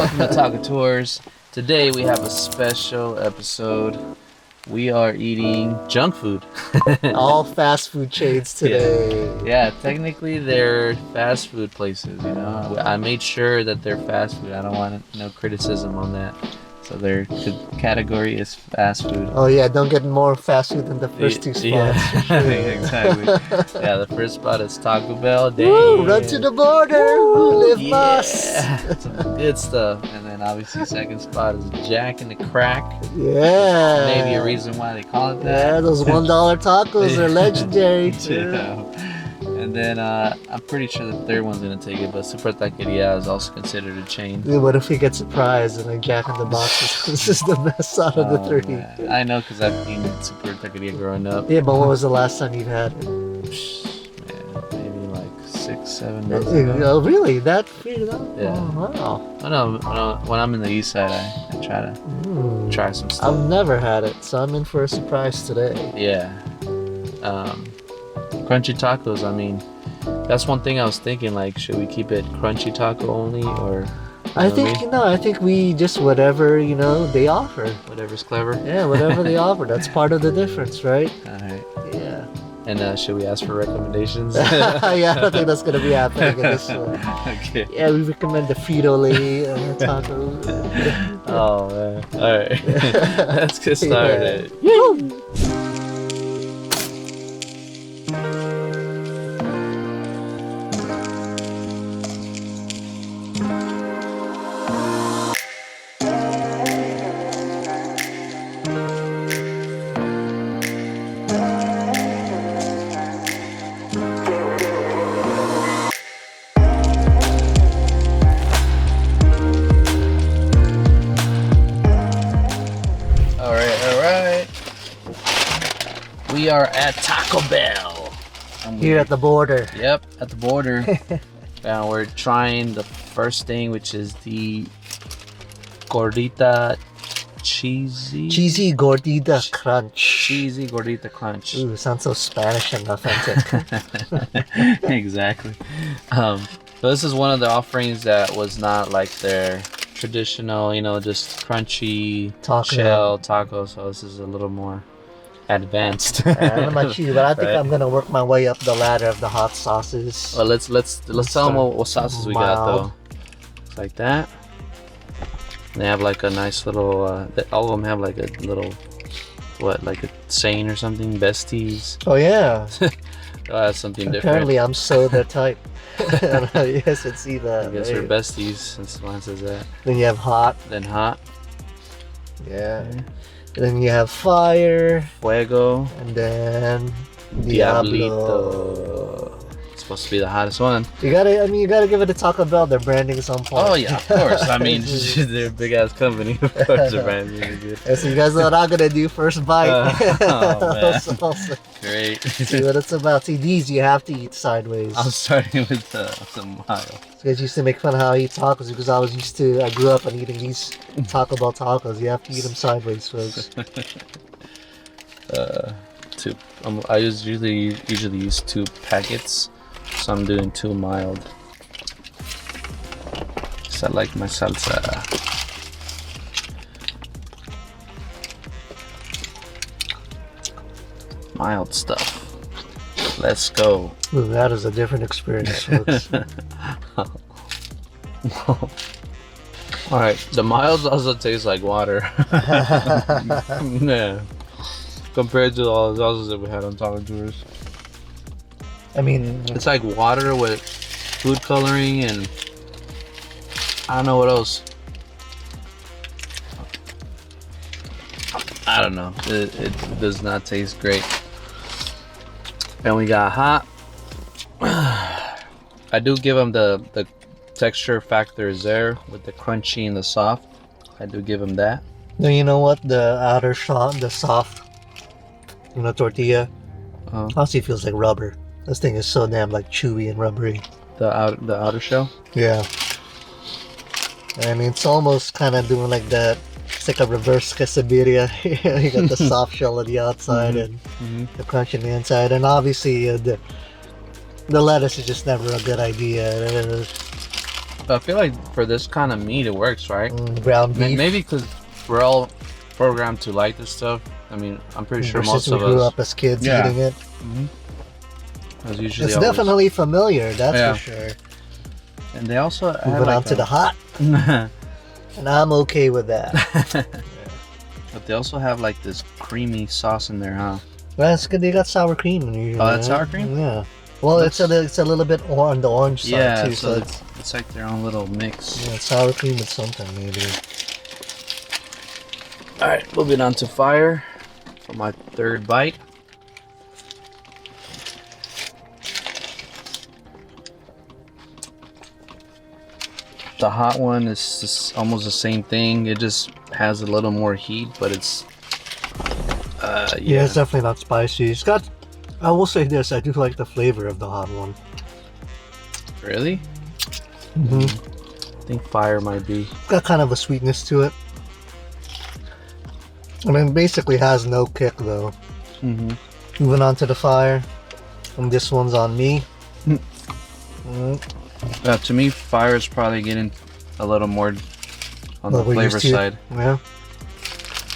Welcome to Taco Tours. Today we have a special episode. We are eating junk food. All fast food chains today. Yeah, technically they're fast food places, you know. I made sure that they're fast food. I don't want no criticism on that. So their category is fast food. Oh yeah, don't get more fast food than the first two spots. Yeah, for sure. exactly. Yeah, the first spot is Taco Bell. Woo, run to the border. Live boss. Some good stuff. And then obviously second spot is Jack and the Crack. Yeah. Maybe a reason why they call it that. Yeah, those $1 tacos are legendary too. Yeah. And then I'm pretty sure the third one's gonna take it, but Super Taqueria is also considered a chain. Dude, what if we get surprised and like Jack in the Box this is the best out of the three? Man. I know, because I've eaten Super Taqueria growing up. Yeah, but when was the last time you'd had it? Man, maybe like 6-7 months ago. Oh, really? That figured out? Yeah. Oh, wow. I know, when I'm in the east side, I try to try some stuff. I've never had it, so I'm in for a surprise today. Yeah. Crunchy tacos, I mean, that's one thing I was thinking, like, should we keep it crunchy taco only, or... I think we just whatever, they offer. Whatever's clever? Yeah, whatever they offer. That's part of the difference, right? Alright. Yeah. And should we ask for recommendations? Yeah, I don't think that's going to be happening in this one. Okay. Yeah, we recommend the Frito-Lay taco. Oh, man. Alright. Let's get started. Yeah. We are at Taco Bell. Here at the border. Yep, at the border. And we're trying the first thing, which is the gordita cheesy gordita crunch. Cheesy gordita crunch. Ooh, sounds so Spanish and authentic. Exactly. So this is one of the offerings that was not like their traditional, just crunchy shell taco. So this is a little more advanced. I don't know about you, but I think I'm gonna work my way up the ladder of the hot sauces. Well, let's tell them what sauces we got though. It's like that. They have like a nice little. All of them have like a little, like a saying or something. Besties. Oh yeah. That's something different. Apparently, I'm so the type. I don't know. Yes, it's either. I guess we're besties since mine says that. Then you have hot. Then hot. Yeah. And then you have fire, fuego, and then Diablito. It's supposed to be the hottest one. You gotta give it a Taco Bell. Their branding is on point. Oh yeah, of course. I mean, they're a big ass company. Of course, their branding is good. Yeah, so you guys know what I'm gonna do first bite. Oh man, great. See what it's about. See, these you have to eat sideways. I'm starting with the mild. You guys used to make fun of how I eat tacos because I grew up on eating these Taco Bell tacos. You have to eat them sideways, folks. I usually use 2 packets, so I'm doing 2 mild. So I like my salsa. Mild stuff. Let's go. Ooh, that is a different experience, folks. Alright, the milds also taste like water. Yeah. Compared to all the sauces that we had on Taco Tours. I mean, it's like water with food coloring and I don't know what else. I don't know. It does not taste great. And we got hot. I do give them the texture factor is there with the crunchy and the soft. I do give them that. No, you know what? The outer the soft, tortilla. Honestly, feels like rubber. This thing is so damn like chewy and rubbery. The outer shell. Yeah. I mean, it's almost kind of doing like that. It's like a reverse quesadilla. You got the soft shell on the outside and the crunch on the inside, and obviously the lettuce is just never a good idea. I feel like for this kind of meat, it works, right? Ground beef. Maybe because we're all programmed to like this stuff. I mean, I'm pretty sure most of us grew up as kids eating it. Usually it's definitely familiar, that's for sure. And they also moving on to the hot, and I'm okay with that. But they also have like this creamy sauce in there, huh? Well, that's good. They got sour cream usually. Oh, that's sour cream? Yeah. Well, it's a little bit on the orange side too. So it's like their own little mix. Yeah, sour cream with something maybe. All right, moving on to fire for my third bite. The hot one is just almost the same thing. It just has a little more heat, but it's yeah, it's definitely not spicy. It's got, I will say this, I do like the flavor of the hot one. Really? Mm-hmm. I think fire might be. It's got kind of a sweetness to it. I mean, basically has no kick though. Moving on to the fire, and this one's on me. To me, fire is probably getting a little more on the flavor side. Yeah.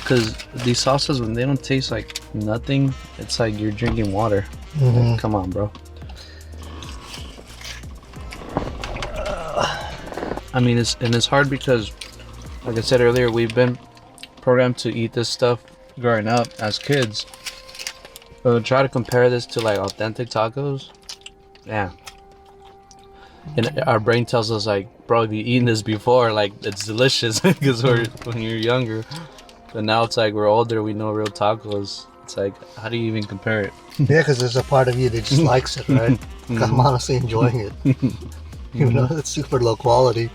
Because these sauces, when they don't taste like nothing, it's like you're drinking water. Like, come on, bro. I mean, it's hard because, like I said earlier, we've been programmed to eat this stuff growing up as kids. But try to compare this to like authentic tacos. Yeah. And our brain tells us like, bro, if you eaten this before, like it's delicious because when you're younger. But now it's like we're older, we know real tacos. It's like, how do you even compare it? Yeah, because there's a part of you that just likes it, right? I'm honestly enjoying it. Even though it's super low quality.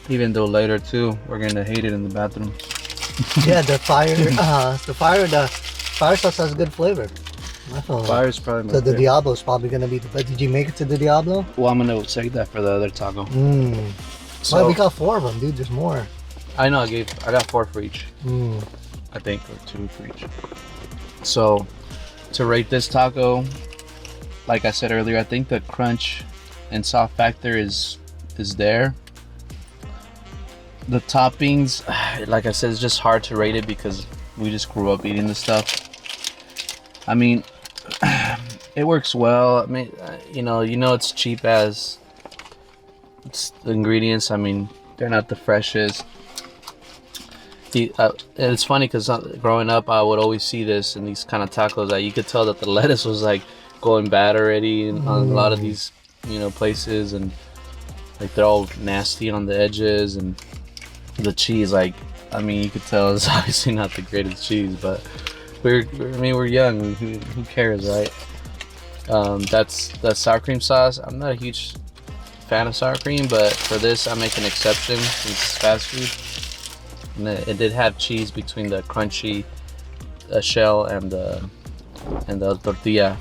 Even though later too, we're gonna hate it in the bathroom. Yeah, the fire sauce has good flavor. Fire is probably my so the Diablo is probably gonna be the best. Did you make it to the Diablo? Well, I'm gonna save that for the other taco. So well, we got 4 of them, dude. There's more. I know. I got 4 for each. I think, or 2 for each. So, to rate this taco, like I said earlier, I think the crunch and soft factor is there. The toppings, like I said, it's just hard to rate it because we just grew up eating this stuff. I mean, it works well. I mean, you know, it's cheap as it's the ingredients. I mean, they're not the freshest. It's funny because growing up, I would always see this in these kind of tacos that you could tell that the lettuce was like going bad already on a lot of these, places, and like they're all nasty on the edges, and the cheese, like, I mean, you could tell it's obviously not the greatest cheese, but we're young. Who cares, right? That's the sour cream sauce. I'm not a huge fan of sour cream, but for this, I make an exception since it's fast food. And it did have cheese between the crunchy shell and the tortilla,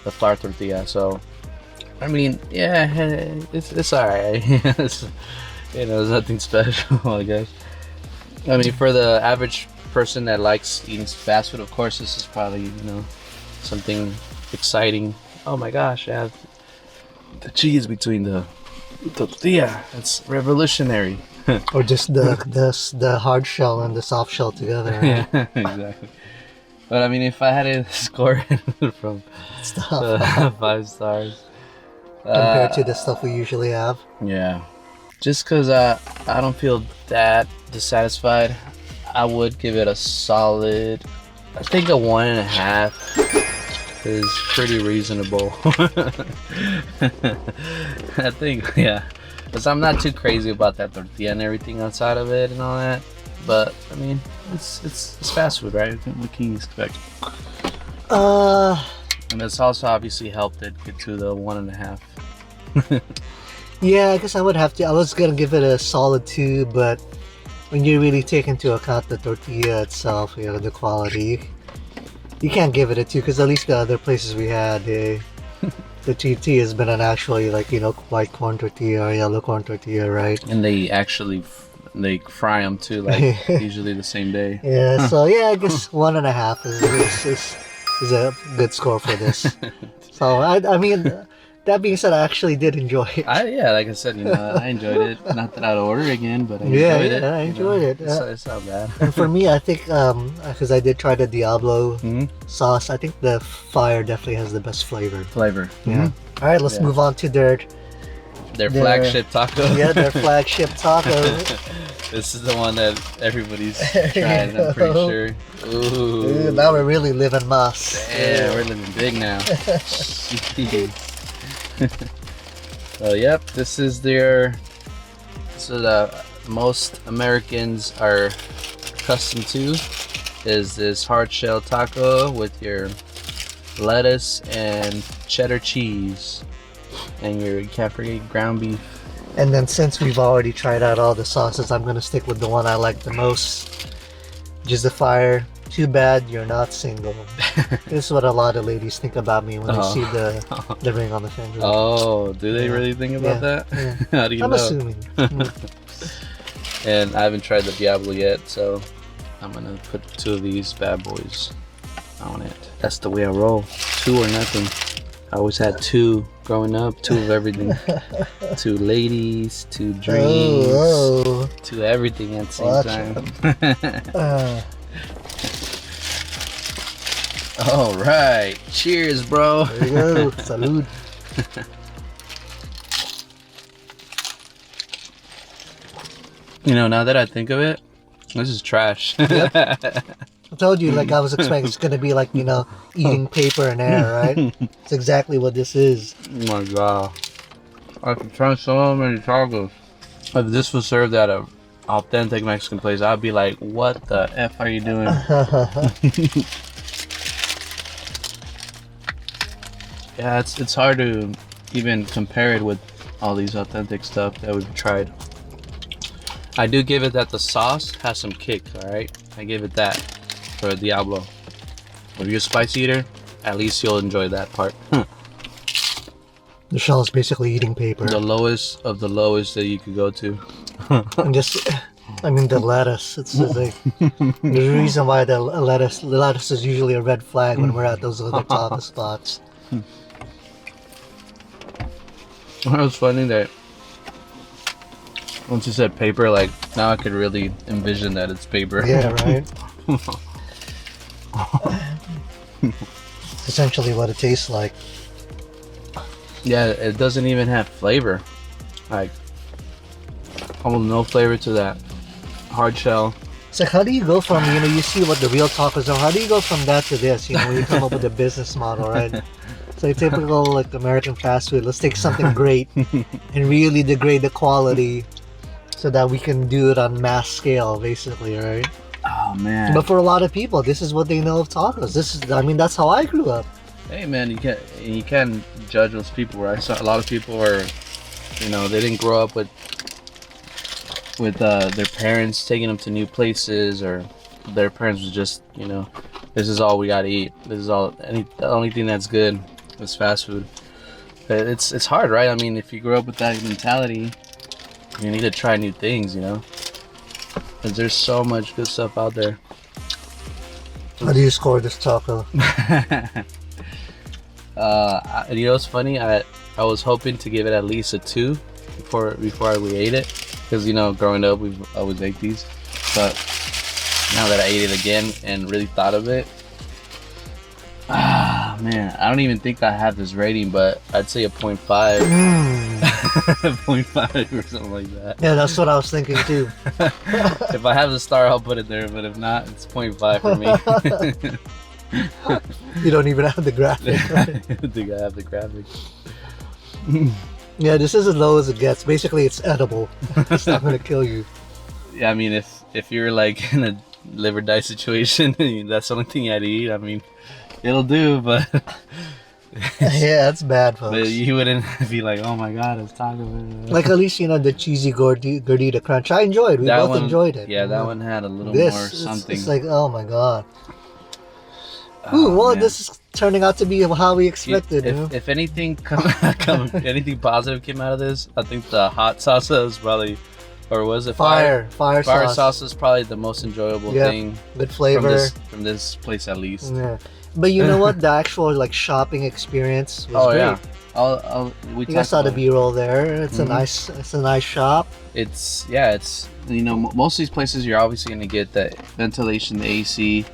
the flour tortilla. So, I mean, yeah, it's alright. It's nothing special, I guess. I mean, for the average person that likes eating fast food, of course, this is probably something exciting. Oh my gosh, I have the cheese between the tortilla. It's revolutionary. Or just the hard shell and the soft shell together. Right? Yeah, exactly. But I mean, if I had to score it from 5 stars compared to the stuff we usually have, yeah, just because I don't feel that dissatisfied, I would give it a solid, I think a 1.5 is pretty reasonable. I think, yeah. Because I'm not too crazy about that tortilla and everything outside of it and all that. But, I mean, it's fast food, right? What can you expect? And it's also obviously helped it get to the 1.5. Yeah, I guess I would have to. I was going to give it a solid 2, but when you really take into account the tortilla itself, the quality, you can't give it a 2, because at least the other places we had, the TT has been an actually white corn tortilla or yellow corn tortilla, right? And they actually fry them too, like usually the same day. Yeah, so yeah, I guess 1.5 is a good score for this. So I mean, That being said, I actually did enjoy it. Yeah, like I said, I enjoyed it. Not that I'd order again, but I enjoyed it. I enjoyed it. It's not bad. And for me, I think because I did try the Diablo sauce, I think the fire definitely has the best flavor. Yeah. All right, let's move on to their flagship taco. Yeah, their flagship taco. This is the one that everybody's trying, I'm pretty sure. Ooh. Now we're really living mass. Yeah, we're living big now. So, yep, this is the most Americans are accustomed to, is this hard shell taco with your lettuce and cheddar cheese. And you can't forget ground beef. And then since we've already tried out all the sauces, I'm going to stick with the one I like the most. Just the fire. Too bad you're not single. This is what a lot of ladies think about me when they see the ring on the finger. Oh, do they really think about that? Yeah. How do you know? I'm assuming. And I haven't tried the Diablo yet, so I'm going to put 2 of these bad boys on it. That's the way I roll. 2 or nothing. I always had 2 growing up, 2 of everything. 2 ladies, 2 dreams, 2 everything at the same time. All right, cheers, bro. There you go. Salud. Now that I think of it, this is trash. Yep. I told you, like I was expecting it's gonna be like, eating paper and air, right? It's exactly what this is. Oh my god. I could try so many tacos. If this was served at a authentic Mexican place, I'd be like, what the F are you doing? Yeah, it's hard to even compare it with all these authentic stuff that we've tried. I do give it that the sauce has some kick, alright? I give it that for Diablo. If you're a spicy eater, at least you'll enjoy that part. The shell is basically eating paper. The lowest of the lowest that you could go to. And the lettuce. It's like, there's a reason why the lettuce is usually a red flag when we're at those other taco spots. It was funny that once you said paper, like now I could really envision that it's paper. Yeah, right? Essentially what it tastes like. Yeah, it doesn't even have flavor. Like, almost no flavor to that hard shell. It's like, how do you go from, you see what the real tacos are, how do you go from that to this, when you come up with a business model, right? It's like typical, like, American fast food. Let's take something great and really degrade the quality so that we can do it on mass scale, basically, right? Oh, man. But for a lot of people, this is what they know of tacos. That's how I grew up. Hey, man, you can't judge those people, right? So a lot of people are, they didn't grow up with their parents taking them to new places, or their parents was just, this is all we gotta eat. This is the only thing that's good is fast food. But it's hard, right? I mean, if you grow up with that mentality, you need to try new things, because there's so much good stuff out there. How do you score this taco? It's funny. I was hoping to give it at least a 2 before we ate it, because growing up we've always ate these, but now that I ate it again and really thought of it, man, I don't even think I have this rating, but I'd say a 0.5. 0.5 or something like that. Yeah, that's what I was thinking too. If I have the star, I'll put it there, but if not, it's 0.5 for me. You don't even have the graphic, right? I think I have the graphic. Yeah, this is as low as it gets. Basically, it's edible. It's not gonna kill you. Yeah, I mean, if you're like in a live or die situation, that's the only thing you had to eat. I mean, it'll do, but yeah, that's bad, folks. But you wouldn't be like, oh my god, it's taco. Like, at least the cheesy gordita crunch. I enjoyed. We both enjoyed it. Yeah, that one had a little more something. It's like, oh my god. Ooh, well, man. This is turning out to be how we expected. If anything, anything positive came out of this, I think the hot salsa is probably, or was it fire sauce? Fire sauce is probably the most enjoyable thing. Good flavor from this place, at least. Yeah, But you know what? The actual like shopping experience was great. Yeah. You guys saw the B-roll there. It's a nice shop. It's you know, most of these places you're obviously gonna get the ventilation, the AC,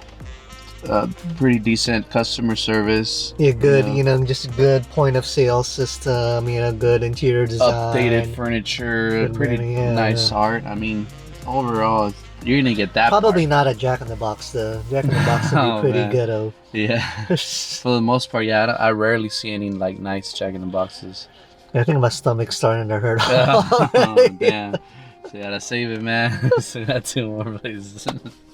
pretty decent customer service. Yeah, good. You know, just a good point of sale system. You know, good interior design, updated furniture, pretty nice art. I mean, overall, you're gonna get that. Probably not a Jack in the Box though. Jack in the Box would be pretty ghetto. Yeah. For the most part, yeah. I rarely see any like nice Jack in the Boxes. I think my stomach's starting to hurt. Oh, damn. So you gotta save it, man. So we got 2 more places.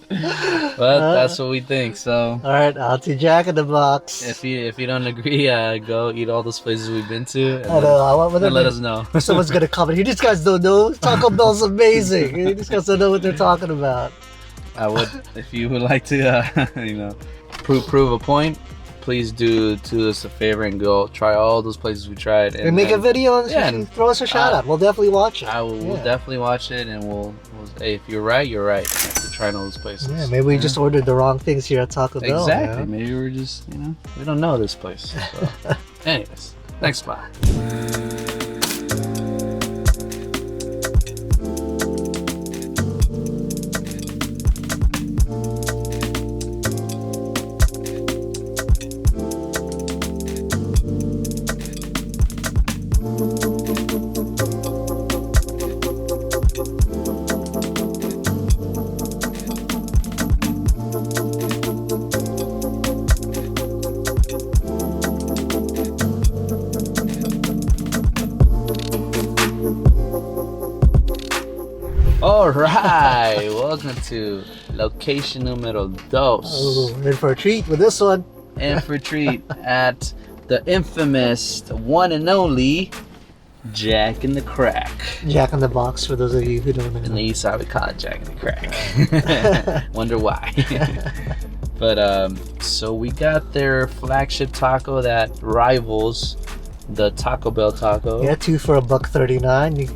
But that's what we think. So all right, out to Jack in the Box. If you don't agree, go eat all those places we've been to. And let us know. Someone's gonna comment. You just guys don't know. Taco Bell's amazing. You just guys don't know what they're talking about. I would, if you would like to, you know, prove a point. Please do us a favor and go try all those places we tried and make a video and throw us a shout out. We'll definitely watch it. We'll definitely watch it, and we'll hey, if you're right, you're right. To try all those places. Yeah, maybe we just ordered the wrong things here at Taco Bell. Exactly. Maybe we're just, you know, we don't know this place. So. Anyways, next spot. All right, welcome to location numero dos. Oh, in for a treat with this one. In for a treat at the infamous, one and only Jack in the Crack. Jack in the Box, for those of you who don't know. In the east side, we call it Jack in the Crack. Wonder why. But so we got their flagship taco that rivals the Taco Bell taco. Yeah, 2 for $1.39.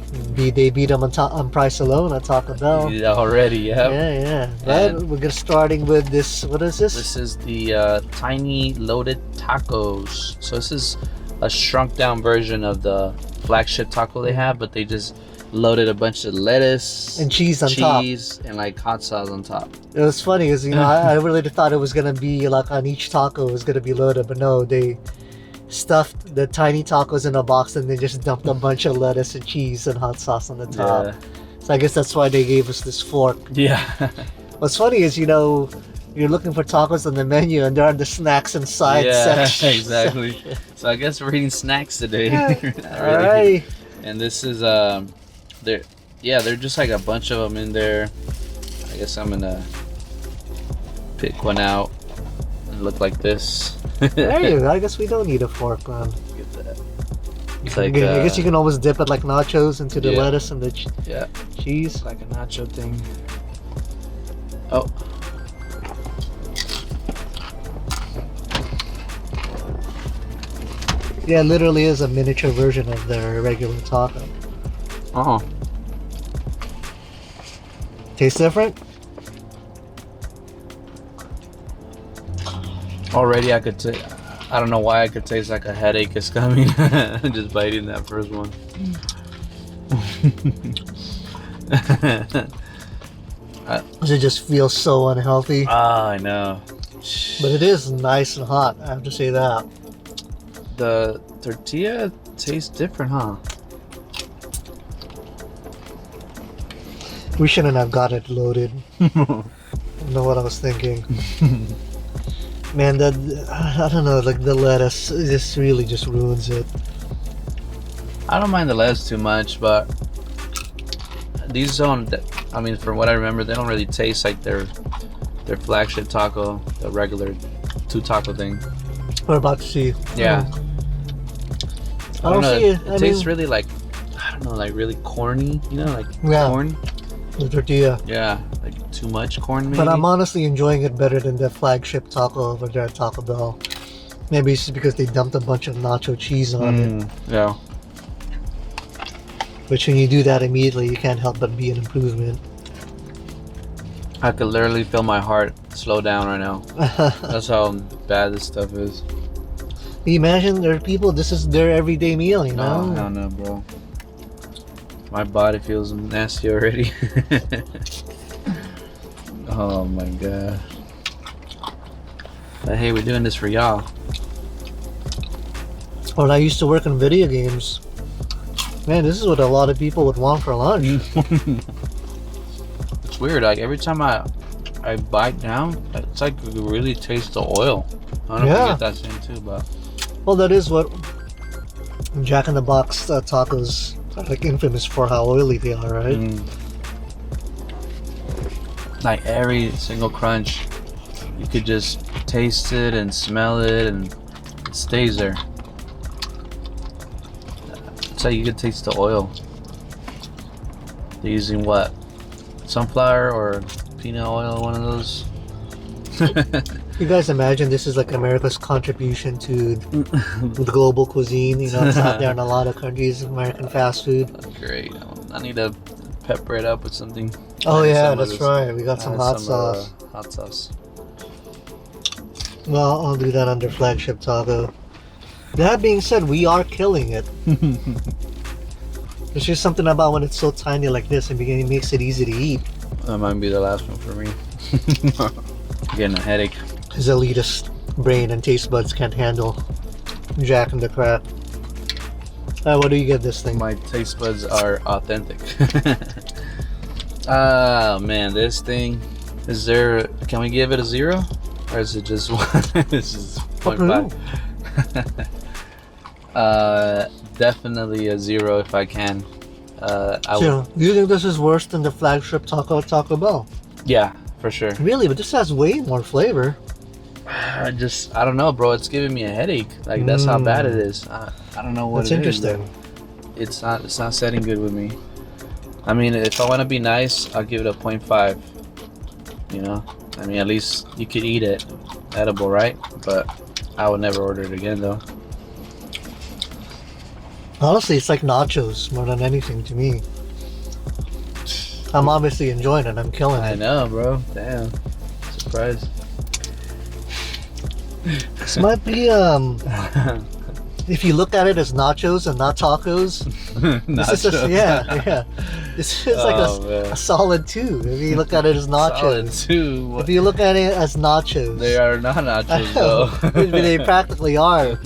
They beat them on price alone at Taco Bell. Yeah, already, yeah. But we're starting with this. What is this? This is the tiny loaded tacos. So this is a shrunk down version of the flagship taco they have, but they just loaded a bunch of lettuce and cheese on top, and like hot sauce on top. It was funny because I really thought it was gonna be like on each taco it was gonna be loaded, but no, they stuffed the tiny tacos in a box and they just dumped a bunch of lettuce and cheese and hot sauce on the top. Yeah. So I guess that's why they gave us this fork. Yeah. What's funny is, you're looking for tacos on the menu and there are the snacks and side section. Exactly. So I guess we're eating snacks today. All right. And this is they're just like a bunch of them in there. I guess I'm gonna pick one out and look like this. There you go. I guess we don't need a fork, man. Look at that. It's like, I guess you can always dip it like nachos into the lettuce and the cheese. Like a nacho thing. Oh. Yeah, it literally is a miniature version of their regular taco. Oh. Tastes different? Already I don't know why I could taste like a headache is coming just by eating that first one. Does it just feel so unhealthy? I know. But it is nice and hot, I have to say that. The tortilla tastes different, huh? We shouldn't have got it loaded. I don't know what I was thinking. Man, I don't know, like the lettuce, this really just ruins it. I don't mind the lettuce too much, but these don't, I mean, from what I remember, they don't really taste like their flagship taco, the regular 2 taco thing. We're about to see. Yeah. I don't see it. It tastes really like, I don't know, like really corny, like corn. The tortilla. Yeah, like too much corn maybe. But I'm honestly enjoying it better than the flagship taco over there at Taco Bell. Maybe it's just because they dumped a bunch of nacho cheese on it. Yeah. Which when you do that immediately, you can't help but be an improvement. I could literally feel my heart slow down right now. That's how bad this stuff is. Imagine there are people, this is their everyday meal, you know? No, no, bro. My body feels nasty already. Oh my god. But hey, we're doing this for y'all. When I used to work in video games, man, this is what a lot of people would want for lunch. It's weird, like every time I bite down, it's like you really taste the oil. I don't know if you get that same too, but well, that is what Jack in the Box tacos are like infamous for, how oily they are, right? Like every single crunch, you could just taste it and smell it, and it stays there. It's like you could taste the oil. They're using what? Sunflower or peanut oil, one of those. You guys imagine this is like America's contribution to the global cuisine. You know, it's out there in a lot of countries, American fast food. Great. I need to pepper it up with something. Oh yeah, that's right. We got some hot sauce. Hot sauce. Well, I'll do that under Flagship Taco. That being said, we are killing it. There's just something about when it's so tiny like this, and it makes it easy to eat. That might be the last one for me. Getting a headache. His elitist brain and taste buds can't handle Jack and the crap. What do you get this thing? My taste buds are authentic. Ah man, this thing, is there, can we give it a 0? Or is it just 1? This is 0.5. Definitely a 0 if I can. Do you think this is worse than the Flagship Taco Bell? Yeah, for sure. Really? But this has way more flavor. I don't know, bro. It's giving me a headache. Like, that's how bad it is. I don't know what That's it is. interesting. It's not setting good with me. I mean, if I want to be nice, I'll give it a 0.5. You know? I mean, at least you could eat it. Edible, right? But I would never order it again, though. Honestly, it's like nachos more than anything to me. I'm obviously enjoying it. I'm killing it. I know, bro. Damn. Surprise. This might be, if you look at it as nachos and not tacos, this is yeah. This is like a solid 2. If you look at it as nachos. Solid 2. If you look at it as nachos. They are not nachos, though. They practically are.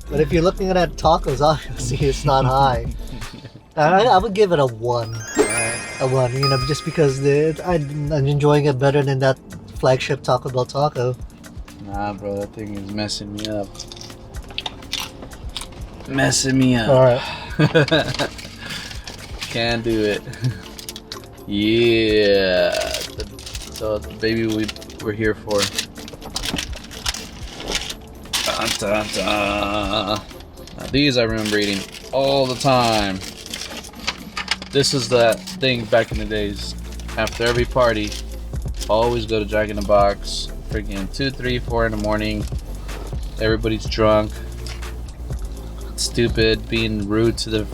But if you're looking at tacos, obviously it's not high. I would give it a 1. A 1, you know, just because I'm enjoying it better than that Flagship Taco Bell taco. Nah, bro, that thing is messing me up. Messing me up. Alright. Can't do it. Yeah. So, baby, we're here for. Dun, dun, dun. Now, these I remember eating all the time. This is that thing back in the days. After every party, always go to Jack in the Box. Freaking 2, 3, 4 in the morning. Everybody's drunk. Stupid, being rude to the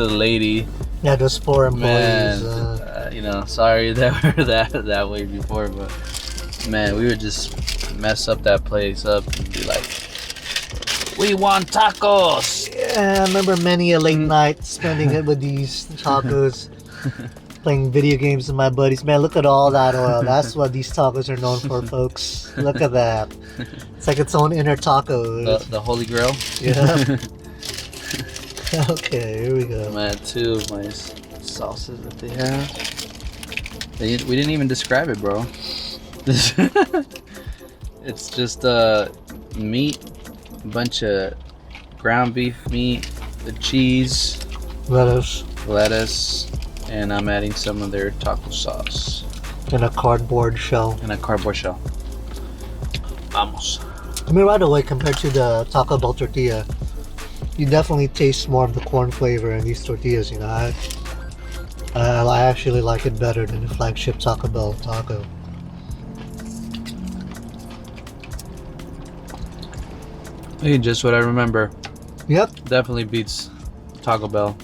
lady. Yeah, those 4 employees. Man, you know, sorry that we're that way before, but man, we would just mess up that place up and be like, "We want tacos." Yeah, I remember many a late night spending it with these tacos, playing video games with my buddies. Man, look at all that oil. That's what these tacos are known for, folks. Look at that. It's like its own inner taco. The Holy Grail. Yeah. Okay, here we go. I'm at 2 of my sauces that they have. We didn't even describe it, bro. It's just meat, a bunch of ground beef meat, the cheese, lettuce, and I'm adding some of their taco sauce. In a cardboard shell. Vamos. I mean, right away, compared to the Taco Bell tortilla, you definitely taste more of the corn flavor in these tortillas, you know. I actually like it better than the Flagship Taco Bell taco. Hey, just what I remember. Yep. Definitely beats Taco Bell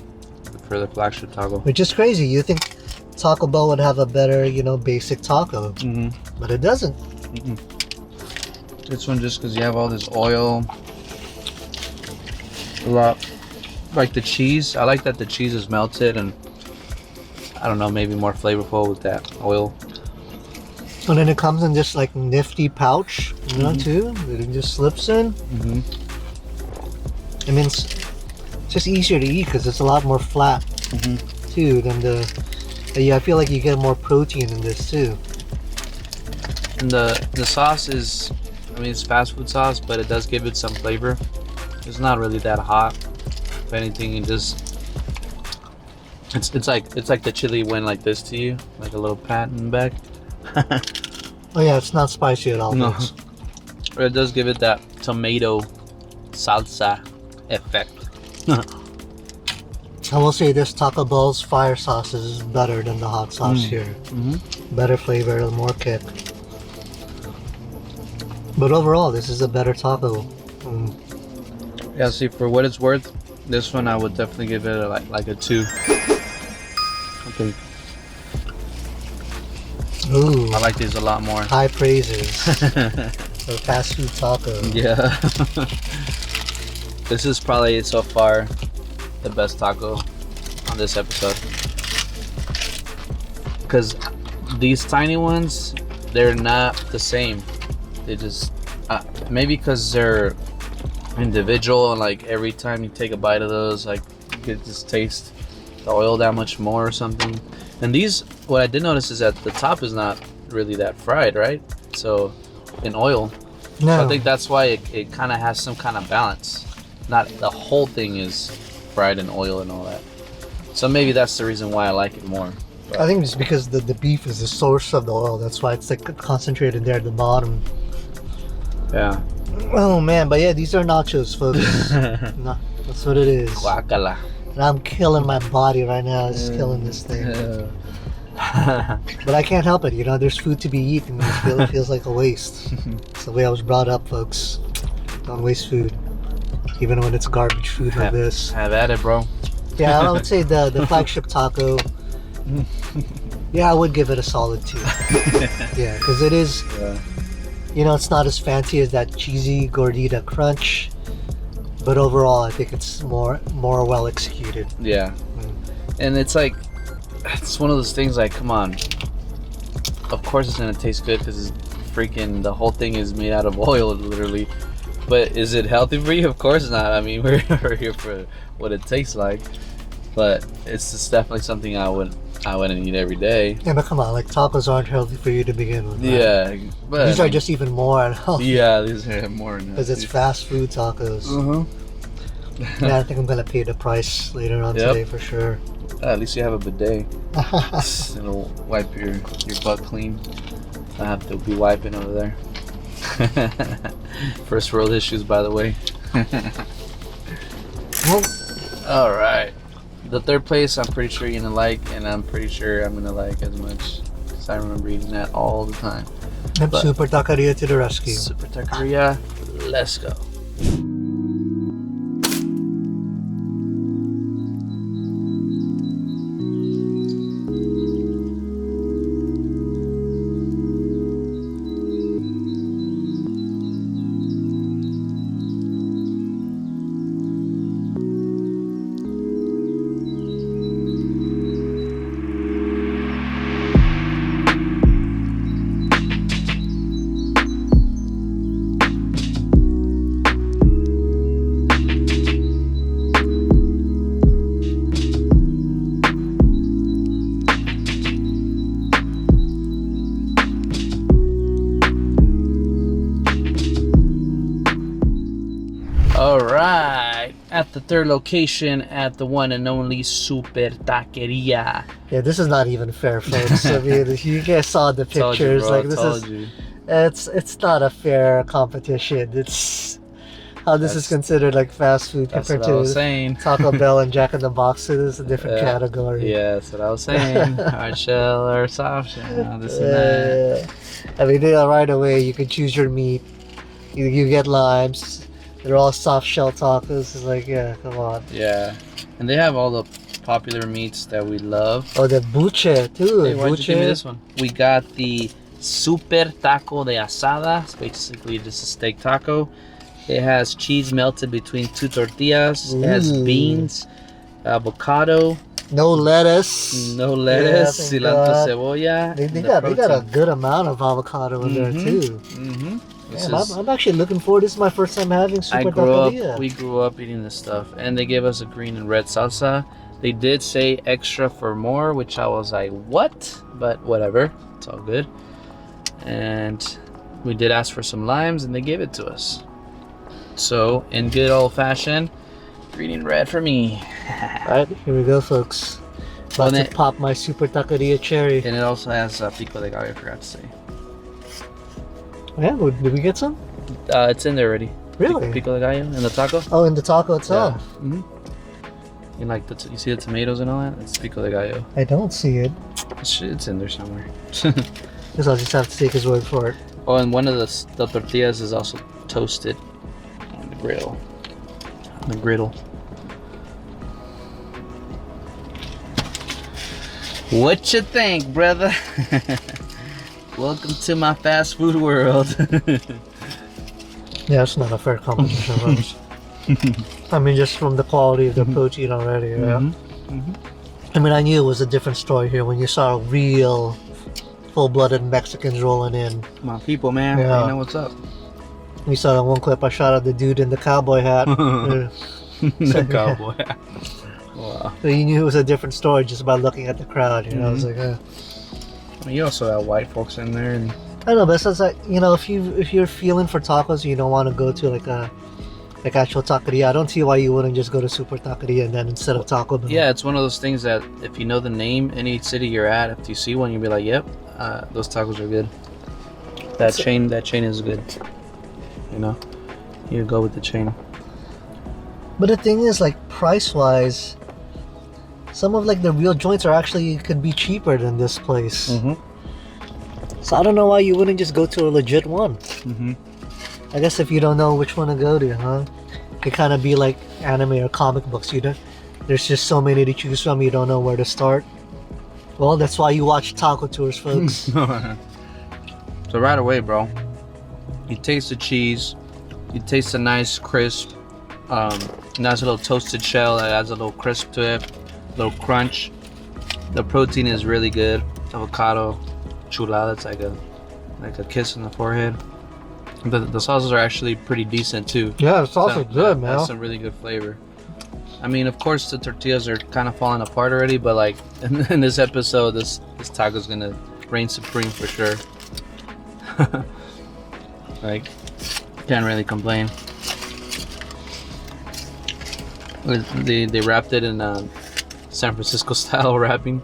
for the Flagship Taco. Which is crazy. You think Taco Bell would have a better, you know, basic taco. Mm-hmm. But it doesn't. Mm-mm. This one just because you have all this oil. A lot. Like the cheese. I like that the cheese is melted and I don't know, maybe more flavorful with that oil. And then it comes in this like nifty pouch, you know, too. It just slips in. I mean, it's just easier to eat because it's a lot more flat too than the. Yeah, I feel like you get more protein in this too. And the sauce is, I mean, it's fast food sauce, but it does give it some flavor. It's not really that hot. If anything, it just it's like the chili went like this to you, like a little pat in the back. Oh yeah, it's not spicy at all. No, but it does give it that tomato salsa effect. I will say this Taco Bell's fire sauce is better than the hot sauce here. Better flavor, more kick. But overall, this is a better taco. Yeah, see, for what it's worth, this one I would definitely give it like a 2. Okay. Ooh, I like these a lot more. high praises for fast food taco. Yeah. This is probably so far the best taco on this episode. Because these tiny ones, they're not the same. They just, maybe because they're individual and like every time you take a bite of those, like you could just taste the oil that much more or something. And these, what I did notice is that the top is not really that fried, right? So in oil. No. So I think that's why it kind of has some kind of balance. Not the whole thing is fried in oil and all that. So maybe that's the reason why I like it more. But I think it's because the beef is the source of the oil. That's why it's like concentrated there at the bottom. yeah. Oh man, but yeah, these are nachos, folks. No, that's what it is. Guacala. And I'm killing my body right now, just killing this thing. But I can't help it, you know, there's food to be eaten. It feels like a waste. It's the way I was brought up, folks. Don't waste food. Even when it's garbage food like this. Have at it, bro. Yeah, I would say the flagship taco. Yeah, I would give it a solid 2. Yeah, because it is, you know, it's not as fancy as that cheesy gordita crunch. But overall, I think it's more well executed. Yeah. And it's like, it's one of those things like, come on. Of course it's gonna taste good because it's freaking, the whole thing is made out of oil, literally. But is it healthy for you? Of course not. I mean, we're here for what it tastes like. But it's just definitely something I wouldn't eat every day. Yeah, but come on, like tacos aren't healthy for you to begin with. Right? Yeah, but these are just even more unhealthy. Yeah, these are more because it's fast food tacos. Yeah, I think I'm gonna pay the price later on today for sure. At least you have a bidet. It'll wipe your butt clean. I have to be wiping over there. First world issues, by the way. Well, all right. The third place, I'm pretty sure you're gonna like, and I'm pretty sure I'm gonna like as much, because I remember eating that all the time. Super Taqueria to the rescue. Super Taqueria, let's go. Alright, at the third location at the one and only Super Taqueria. Yeah, this is not even fair, folks. I mean, you guys saw the pictures. Like this is, it's not a fair competition. It's how this is considered like fast food compared to Taco Bell and Jack in the Box. So this is a different category. Yeah, that's what I was saying. Hard shell or soft shell, this and that. I mean, right away you can choose your meat. You get limes. They're all soft shell tacos. It's like, yeah, come on. Yeah, and they have all the popular meats that we love. Oh, the buche too. Hey, why'd you give me this one? We got the Super Taco de Asada. It's basically just a steak taco. It has cheese melted between 2 tortillas. It has beans, avocado. No lettuce. No lettuce, Yeah, cilantro, cebolla. They got a good amount of avocado in there too. I'm actually looking forward. This is my first time having Super Taqueria. We grew up eating this stuff, and they gave us a green and red salsa. They did say extra for more, which I was like, what? But whatever, it's all good. And we did ask for some limes, and they gave it to us. So, in good old fashion, green and red for me. Alright, here we go, folks. About to pop my Super Taqueria cherry. And it also has pico de gallo, I forgot to say. Yeah, did we get some? It's in there already. Really? Pico de gallo in the taco. Oh, in the taco itself. Yeah. You like you see the tomatoes and all that? It's pico de gallo. I don't see it. It's in there somewhere. Guess I'll just have to take his word for it. Oh, and one of the tortillas is also toasted on the grill. On the griddle. What you think, brother? Welcome to my fast food world. Yeah, it's not a fair competition, folks. I mean, just from the quality of the protein already, yeah. I mean, I knew it was a different story here when you saw real full-blooded Mexicans rolling in. My people, man. Yeah. You know what's up. We saw that one clip I shot of the dude in the cowboy hat. The cowboy hat. Wow. So you knew it was a different story just by looking at the crowd, you know. I was like, I mean, you also have white folks in there, and I know, but it's like, you know, if you're feeling for tacos, you don't want to go to like actual taqueria. I don't see why you wouldn't just go to Super Taqueria and then instead of Taco Bell. yeah, it's one of those things that if you know the name, any city you're at, if you see one, you'll be like, yep, those tacos are good. That chain is good. You know, you go with the chain. But the thing is, like, price-wise, some of like the real joints are actually could be cheaper than this place. So I don't know why you wouldn't just go to a legit one. I guess if you don't know which one to go to, huh? It kind of be like anime or comic books. There's just so many to choose from. You don't know where to start. Well, that's why you watch taco tours, folks. So right away, bro, you taste the cheese. You taste a nice crisp, nice little toasted shell that adds a little crisp to it, a little crunch. The protein is really good. Avocado, chulada. It's like a kiss on the forehead. The sauces are actually pretty decent too. Yeah, the sauce is good, man. That's some really good flavor. I mean, of course, the tortillas are kind of falling apart already, but like in this episode, this taco's gonna reign supreme for sure. Like, can't really complain. They wrapped it in San Francisco style wrapping.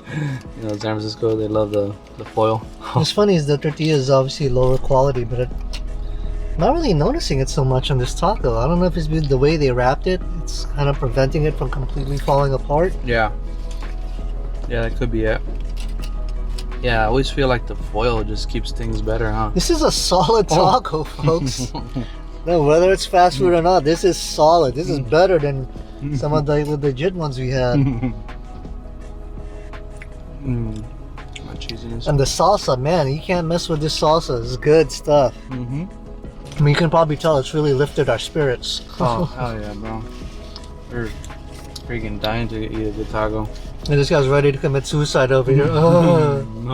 You know, San Francisco, they love the foil. What's funny is the tortilla is obviously lower quality, but I'm not really noticing it so much on this taco. I don't know if it's the way they wrapped it. It's kind of preventing it from completely falling apart. Yeah, that could be it. Yeah, I always feel like the foil just keeps things better, huh? This is a solid taco, folks. No, whether it's fast food or not, this is solid. This is better than some of the legit ones we had. My cheesiness. And the salsa, man, you can't mess with this salsa. It's good stuff. I mean, you can probably tell it's really lifted our spirits. Oh, hell yeah, bro. We're freaking dying to eat a good taco. And this guy's ready to commit suicide over here. And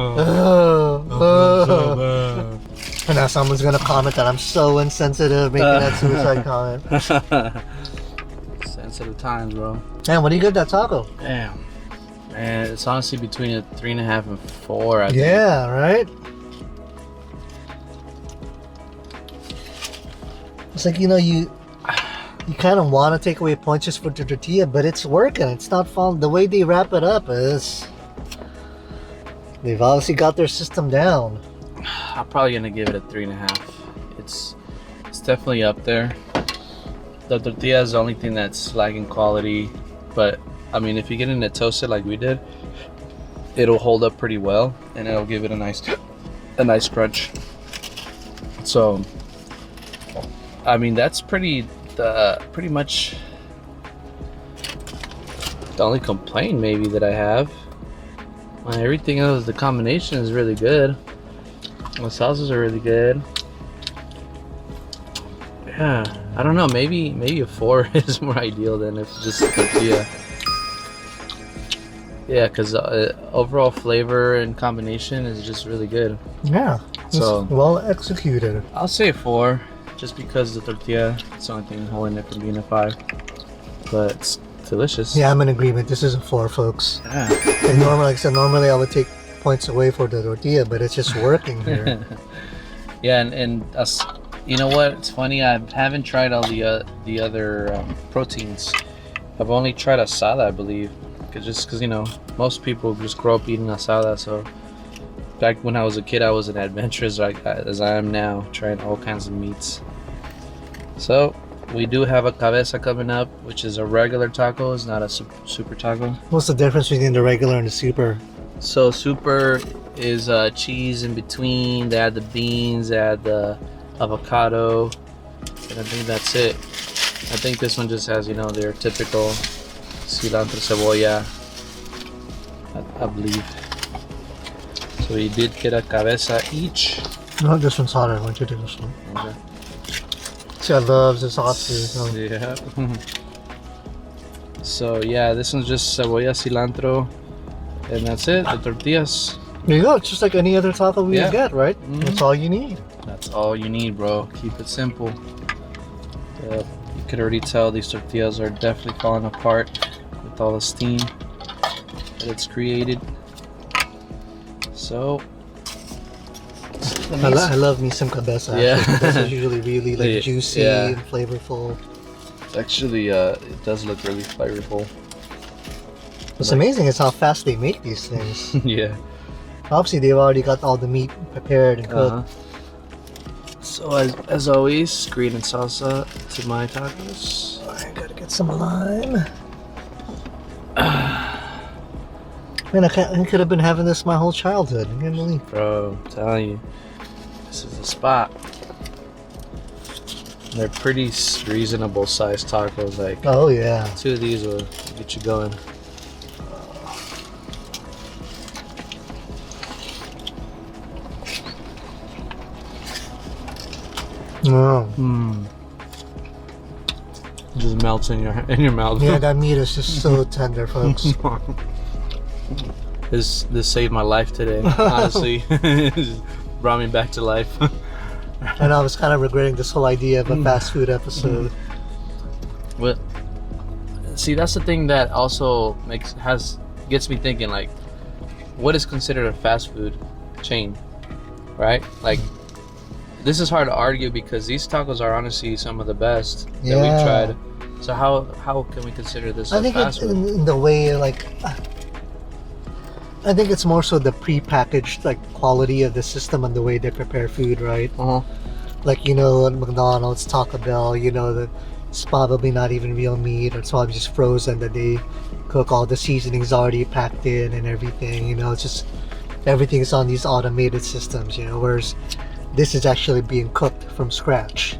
now someone's gonna comment that I'm so insensitive making that suicide comment. Sensitive times, bro. Man, what do you give that taco? Damn. Man, it's honestly between a 3.5 and 4, I think. Yeah, right? It's like, you know, you kind of want to take away points just for the tortilla, but it's working. It's not falling. The way they wrap it up is... They've obviously got their system down. I'm probably going to give it a 3.5. It's definitely up there. The tortilla is the only thing that's lagging quality, but I mean, if you get it toasted like we did, it'll hold up pretty well, and it'll give it a nice crunch. So, I mean, that's pretty much the only complaint maybe that I have. Everything else, the combination is really good. The sauces are really good. Yeah, I don't know. Maybe a 4 is more ideal than if just a tortilla. Yeah, because overall flavor and combination is just really good. Yeah, So well executed. I'll say 4, just because the tortilla is the only thing holding it from being a 5. But it's delicious. Yeah, I'm in agreement. This is a 4, folks. Yeah. And normally, like I said, normally I would take points away for the tortilla, but it's just working here. Yeah, and us, you know what? It's funny. I haven't tried all the other proteins. I've only tried asada, I believe. Just because, you know, most people just grow up eating asada. So back when I was a kid, I was an adventurous as I am now, trying all kinds of meats. So we do have a cabeza coming up, which is a regular taco. It's not a super taco. What's the difference between the regular and the super? So super is cheese in between. They add the beans, they add the avocado, and I think that's it. I think this one just has, you know, their typical cilantro, cebolla, I believe. So we did get a cabeza each. No, this one's hotter. Why don't you do this one? Okay. See, I love the sauce too. So. Yeah. So yeah, this one's just cebolla, cilantro, and that's it. The tortillas. There you go. It's just like any other taco we Yeah. get, right? That's all you need. That's all you need, bro. Keep it simple. You could already tell these tortillas are definitely falling apart with all the steam that it's created. So I love me some cabeza. Yeah. Cabeza is usually really like Yeah. juicy Yeah. and flavorful. actually, it does look really flavorful. What's amazing is how fast they make these things. Yeah. Obviously, they've already got all the meat prepared and cooked. So as always, green and salsa to my tacos. I gotta get some lime. Man, I could have been having this my whole childhood. I can't believe. Bro, I'm telling you, this is the spot. They're pretty reasonable sized tacos. Like Oh yeah. 2 of these will get you going. Oh. Just melts in your mouth. Yeah, that meat is just so tender, folks. This saved my life today. Honestly, Just brought me back to life. And I was kind of regretting this whole idea of a fast food episode. But see, that's the thing that also gets me thinking. Like, what is considered a fast food chain, right? Like, this is hard to argue because these tacos are honestly some of the best that we've tried. So how can we consider this I a think fast it's food? in the way, like, I think it's more so the pre-packaged like quality of the system and the way they prepare food, right? Like, you know, at McDonald's, Taco Bell, you know, it's probably not even real meat. It's probably just frozen that they cook. All the seasonings already packed in and everything. You know, it's just everything is on these automated systems. You know, whereas this is actually being cooked from scratch.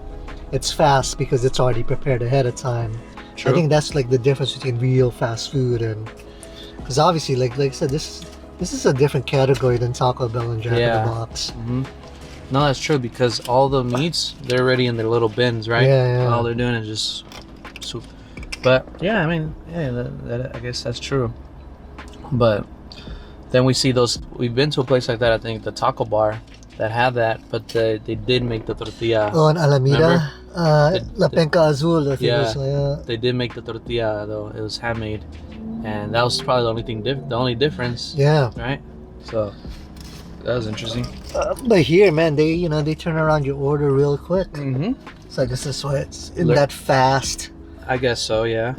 It's fast because it's already prepared ahead of time. True. I think that's like the difference between real fast food and, because obviously, like I said, this is a different category than Taco Bell and Jack in the Box. No, that's true because all the meats, they're already in their little bins, right? Yeah. All they're doing is just soup. But yeah, I mean, yeah, that I guess that's true. But then we see those. We've been to a place like that. I think the taco bar that had that, but they did make the tortilla. Oh, in Alameda, La Penca Azul. I think Yeah. it was, They did make the tortilla though. It was handmade, and that was probably the only difference. yeah. Right. So that was interesting. But here, man, they turn around your order real quick. Mm-hmm. So this is why it's in that fast I guess so. Yeah.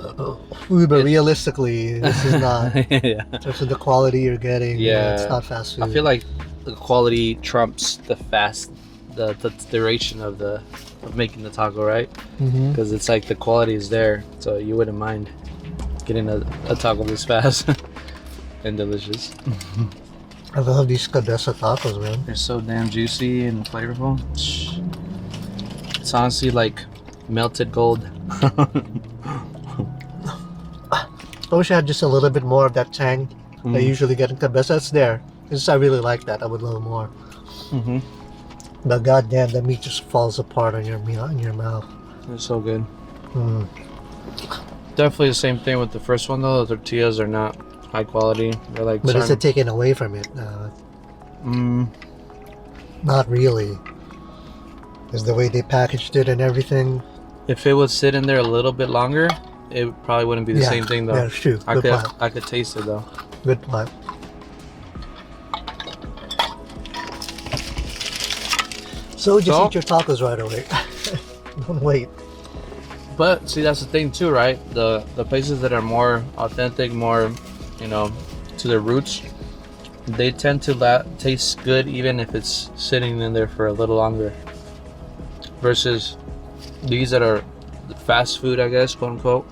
food, but realistically, this is not. Yeah. In terms of the quality you're getting, Yeah. it's not fast food. I feel like the quality trumps the duration of making the taco, right? Because it's like the quality is there, so you wouldn't mind getting a taco this fast and delicious. I love these cabeza tacos, man. They're so damn juicy and flavorful. It's honestly like melted gold. I wish I had just a little bit more of that tang I usually get in cabeza. It's there. I really like that. I would love more. But goddamn, the meat just falls apart on your meal in your mouth. They're so good. Mm. Definitely the same thing with the first one though. The tortillas are not high quality. They're like. But is it taken away from it? Not really. Is the way they packaged it and everything. If it would sit in there a little bit longer, it probably wouldn't be the same thing though. Yeah, it's true. I could taste it though. Good point. So just eat your tacos right away. Don't wait. But see, that's the thing too, right? The places that are more authentic, more, you know, to their roots, they tend to taste good even if it's sitting in there for a little longer. Versus these that are fast food, I guess, quote unquote,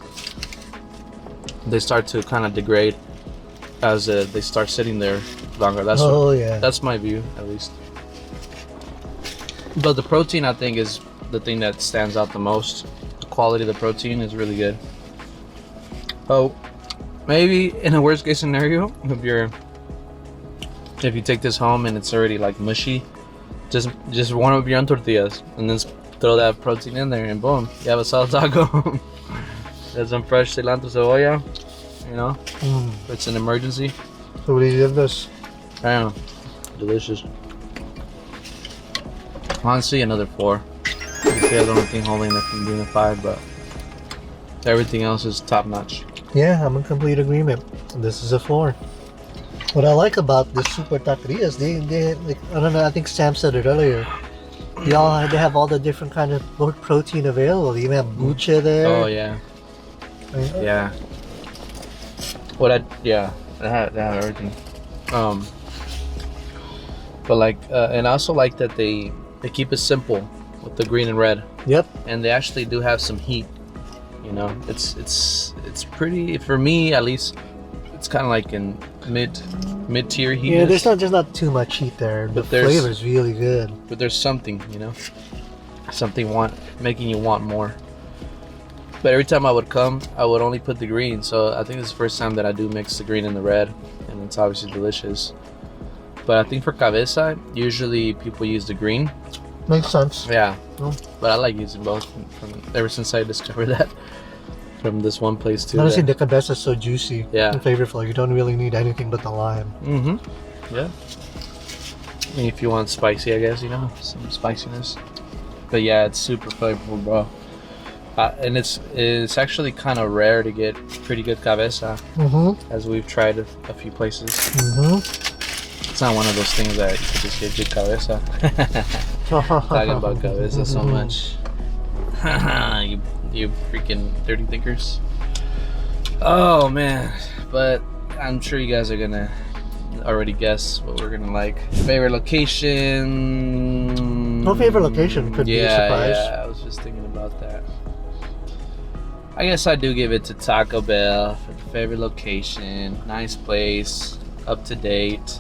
they start to kind of degrade as they start sitting there longer. That's my view, at least. But the protein, I think, is the thing that stands out the most. The quality of the protein is really good. Oh, maybe in a worst case scenario, if you take this home and it's already like mushy, just warm up your own tortillas and then throw that protein in there and boom, you have a solid taco. There's some fresh cilantro, cebolla, you know, it's an emergency. So what do you give this? I don't know, delicious. Honestly, another 4. That's the only thing holding it from being a 5, but everything else is top notch. Yeah, I'm in complete agreement. This is a 4. What I like about the super taquerias, they like, I don't know, I think Sam said it earlier. They have all the different kind of protein available. You even have buche there. Oh yeah. Yeah. They have everything. But like, and I also like that they keep it simple with the green and red. Yep. And they actually do have some heat. You know, it's pretty, for me at least. It's kind of like in mid-tier heat. Yeah, there's not too much heat there. The flavor's really good. But there's something, you know, something making you want more. But every time I would come, I would only put the green. So I think this is the first time that I do mix the green and the red, and it's obviously delicious. But I think for cabeza, usually people use the green. Makes sense. Yeah, but I like using both ever since I discovered that. From this one place too. Honestly, the cabeza is so juicy and flavorful. You don't really need anything but the lime. Yeah. And if you want spicy, I guess, you know, some spiciness. But yeah, it's super flavorful, bro. And it's actually kind of rare to get pretty good cabeza, as we've tried a few places. It's not one of those things that you could just get good cabeza. Talking about cabeza so much. You freaking dirty thinkers. Oh man, but I'm sure you guys are gonna already guess what we're gonna like. Favorite location? No favorite location could be a surprise. Yeah, I was just thinking about that. I guess I do give it to Taco Bell for the favorite location. Nice place, up to date,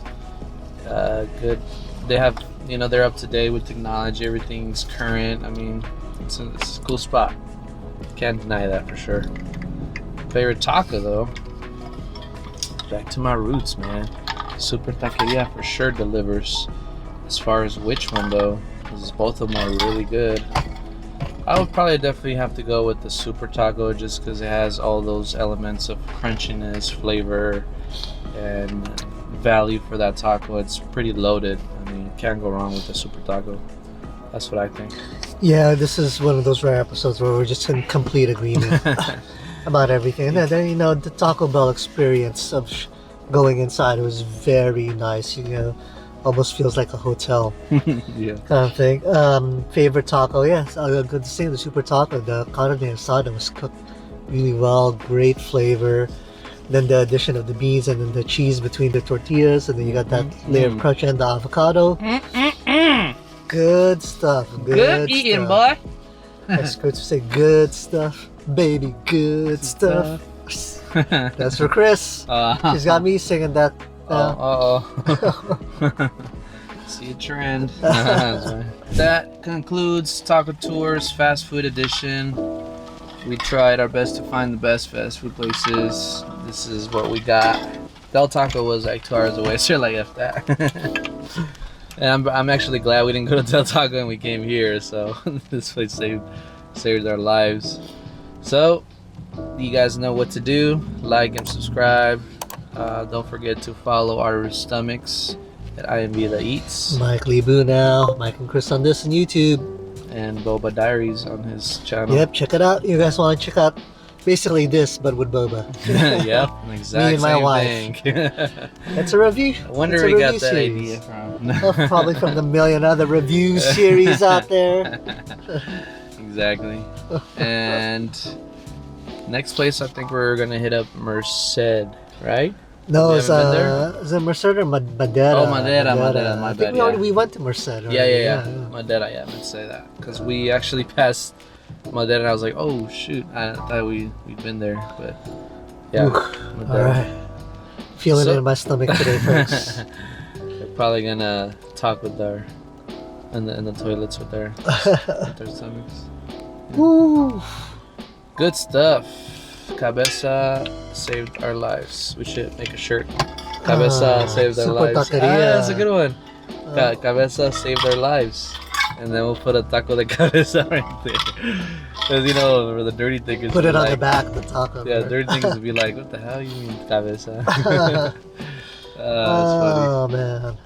good. They have, you know, they're up to date with technology. Everything's current. I mean, it's a cool spot. Can't deny that for sure. Favorite taco though, back to my roots, man. Super Taqueria for sure delivers. As far as which one though, because both of them are really good. I would probably definitely have to go with the Super Taco just because it has all those elements of crunchiness, flavor, and value for that taco. It's pretty loaded. I mean, can't go wrong with the Super Taco. That's what I think. Yeah, this is one of those rare episodes where we're just in complete agreement about everything. And then, you know, the Taco Bell experience of going inside was very nice. You know, almost feels like a hotel yeah, kind of thing. Favorite taco, yes, good to say the Super Taco. The carne asada was cooked really well, great flavor. Then the addition of the beans and then the cheese between the tortillas, and then you got that layer of crunch and the avocado. Good stuff. Good eating, boy. That's good to say. Good stuff, baby. Good stuff. That's for Chris. She's got me singing that. See a trend. That concludes Taco Tours Fast Food Edition. We tried our best to find the best fast food places. This is what we got. Del Taco was like 2 hours away, so like F that. And I'm actually glad we didn't go to Del Taco and we came here. So this place saved our lives. So you guys know what to do. Like and subscribe. Don't forget to follow our stomachs at IMB The Eats. Mike Lebu now. Mike and Chris on this on YouTube. And Boba Diaries on his channel. Yep, check it out. You guys want to check out basically this, but with Boba. Yep, exactly. Me and my wife. Thing. It's a review. I wonder where we got that idea from. Well, probably from the million other review series out there. Exactly. And next place, I think we're gonna hit up Merced, right? No, You it's haven't been there? is it Merced or Madera? Oh, Madera, my I think bad, we went to Merced. Already. Yeah. Madera, yeah, I meant to say that. Because we actually passed Madera and I was like, oh shoot, I thought we'd been there. But yeah, Alright. Feeling it in my stomach today, folks. We're probably gonna talk with our, in the toilets with their stomachs. Woo! Good stuff. Cabeza saved our lives. We should make a shirt. Cabeza saved our Super lives. Taqueria. That's a good one. Cabeza saved our lives. And then we'll put a taco de cabeza right there. Because you know, the dirty thing is Put it on like, the back of the taco. yeah, dirty things would be like, what the hell you mean cabeza? That's Oh funny. man.